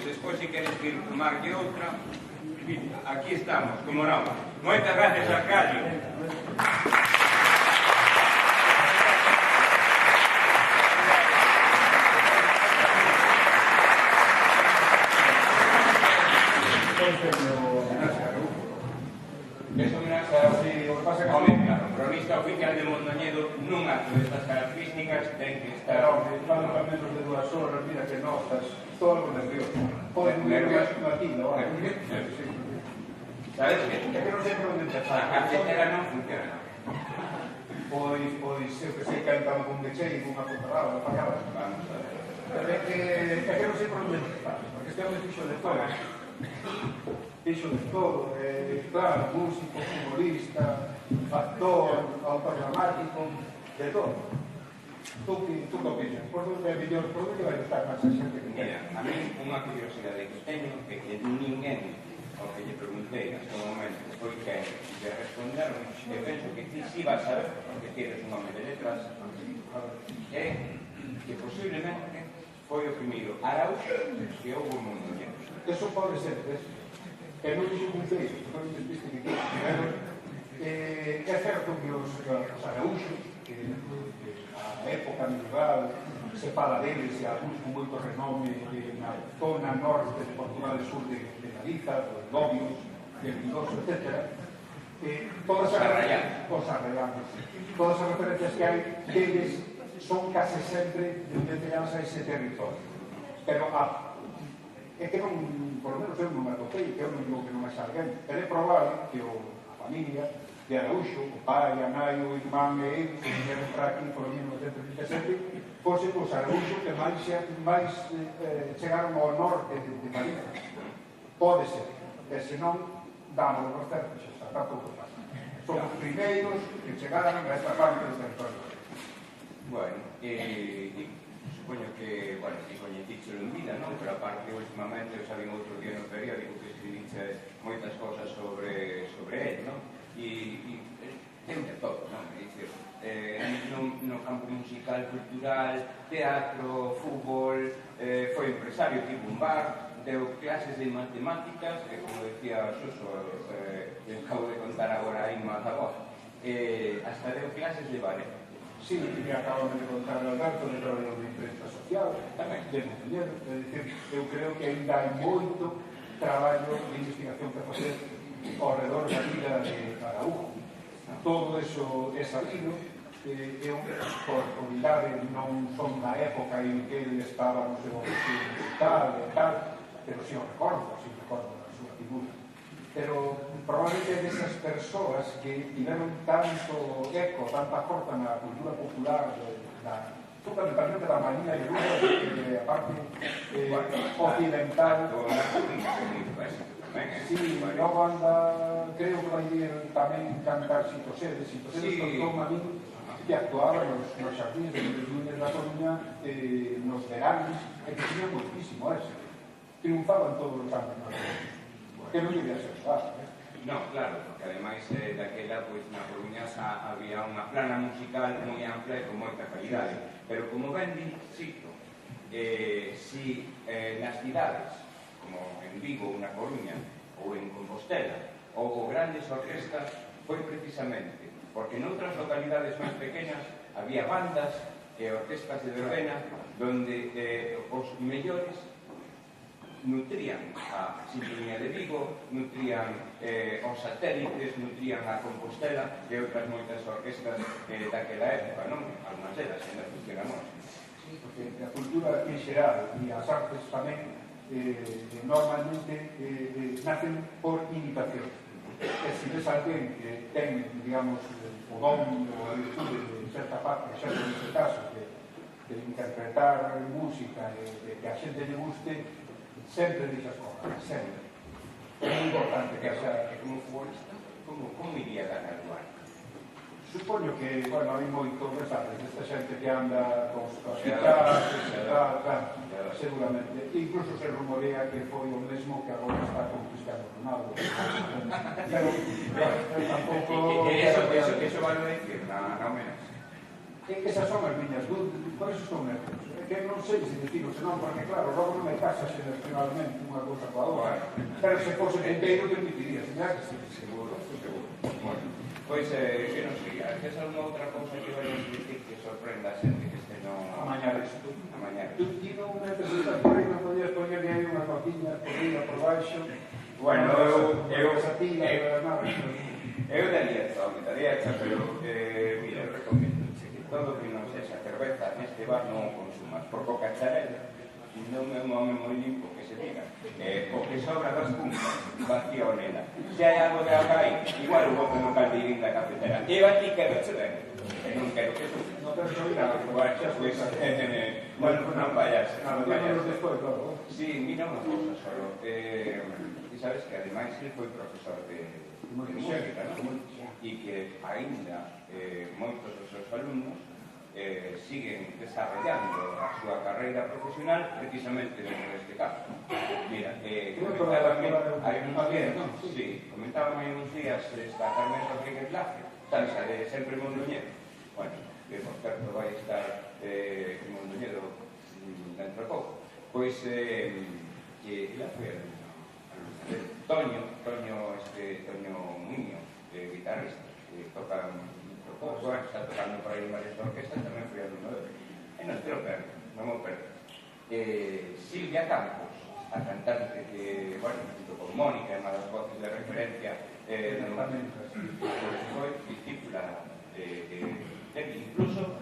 despois se queres ir tomarlle outra, aquí estamos, como non. Moitas gracias, Arcadio. Es homenaxe ao cronista oficial de Mondoñedo nun acto destas características ten que estar... Falando para menos de 2 horas, mira que no, estás todo algo nervioso. Podes nervioso aquí, ¿no? Sabes que? É que non sei por onde empezar. A cafetera non funciona. Pois, eu que sei que cantaba con Dechei, con unha controlada, fallaba. Vamos a ver. Pero é que non sei por onde empezar, porque este homem fixo de todo. Fixo de todo, claro, músico, futbolista, actor, autor dramático, de todo. Tú que opinas? Por onde é mellor, por onde vai estar máis a xente que Mira, a mí unha curiosidade que teño é que ninguén ao que lle preguntei neste momento foi que lle responderon e penso que ti si vas a ver, porque ti eres un home de letras, é que posiblemente foi o primeiro Araújo que houve o mundo. Eso pode ser, que non dixo un feixo, que non despiste que é certo que os araúxos, que a época medieval se fala deles e algúns con moito renome na zona norte de Portugal e sur de Galiza, dos Lobios, de Vidoso, etc. Todas as referencias que hai deles son case sempre dentelladas a ese territorio. Pero é que non, por lo menos eu non me atopei, que eu non digo que non é alguén, pero é probable que a familia de Araúxo, o pai, a nai, o irmán e eles, que vinieron para aquí por 1927, fosen os Araúxo que máis chegaron ao norte de Galicia. Pode ser, e senón, dámoslo por certo, xa está, tampouco pasa. Son os primeiros que chegaron a esta parte do territorio. Bueno, supoño que, bueno, que coñecichelo en vida, non? Pero aparte, últimamente, eu sabín outro día no periódico que escribiche moitas cosas sobre él, non? E ten de todo, non? É dicir, no campo musical, cultural, teatro, fútbol, foi empresario, tipo un bar, deu clases de matemáticas, que, como decía Xoso, acabo de contar agora aí máis a voz, hasta deu clases de ballet. Sí, me acabo de contar o Alberto de traballo de imprenta social, tamén de Mondoñedo, é dicir, eu creo que ainda hai moito traballo de investigación que facer ao redor da vida de Araújo. Todo eso é sabido, eu, por unidade, non son da época en que ele estaba no seu objetivo musical e tal, pero si o recordo a súa figura. Pero probablemente é desas persoas que tiveron tanto eco, tanta forza na cultura popular, fundamentalmente da María de Lula, que a parte occidental. Sí, logo anda, creo que vai ir tamén cantar Sito Sedes contou a mí que actuaba nos xardíns de Núñez da Coruña nos veranos, e que tiña moitísimo éxito. Triunfaban todos os anos, que non debía ser claro. No, claro, porque ademais daquela, pois, na Coruña había unha plana musical moi ampla e con moita calidade. Pero como ben dito, si nas cidades, como en Vigo ou na Coruña, ou en Compostela, houve grandes orquestas, foi precisamente porque noutras localidades máis pequenas había bandas e orquestas de verbena donde os mellores nutrían a Sinfonía de Vigo, nutrían os satélites, nutrían a Compostela e outras moitas orquestas daquela época, non? Almas delas, ainda funcionan hoxe. Sí, porque a cultura en xeral e as artes tamén normalmente nacen por imitación. E se ves alguén que ten, digamos, o don ou a virtude de ser capaz, por exemplo, neste caso, de interpretar música e de que a xente lle guste, sempre dixas cosas, sempre. É moi importante que xa... Como futbolista, como iría ganar o ano? Supoño que, bueno, hai moito, sabes, esta xente que anda con os guitarras, seguramente. Incluso se rumorea que foi o mesmo que agora está con Cristiano Ronaldo. Pero, tampouco... Eso van a decir, na homenaxe. Esas son as miñas dúdas, por eso estou nervioso. É que non sei se dicilo, senón, porque claro, logo non me casa xeracionalmente unha cousa coa outra. Pero se fose inteiro, que me diría, señor? Seguro, seguro. Bueno, pois, que non sei, a veces alguna outra cousa que vai a dicir que sorprenda a xente que este non... Amañar isto. Amañar. Tú non necesitas por aí, non podías poñerle aí unhas notiñas por aí, por baixo. Bueno, eu daría hecha, pero, mira, eu recomiendo que todo que non sexa cerveza neste bar non o consumas, porque o cacharel non é un home moi limpo que se diga. O que sobra das puntas, vacío nela. Se hai algo de auga aí, igual o bote no caldeirín da cafetera. E va ti que vexe ben. E non quero que tú. Non te olvidado, Bueno, non vayas. Despois, claro. Sí, mira unha cosa solo. Ti sabes que ademais ele foi profesor de música, non? E que aínda moitos dos seus alumnos siguen desarrollando a súa carreira profesional precisamente dentro deste caso. Mira, comentaban hai uns días esta Carmen Rodríguez Laje, sabes, a de sempre Mondoñedo. Bueno, que por certo vai estar en Mondoñedo dentro de pouco. Pois, ela foi Toño Muñoz, guitarrista, que toca pouco, está tocando por aí en varias orquestas, tamén foi alumno dele. E non te lo perdo, non o perdo. Silvia Campos, a cantante que, bueno, junto con Mónica, é unha das voces de referencia, foi discípula de incluso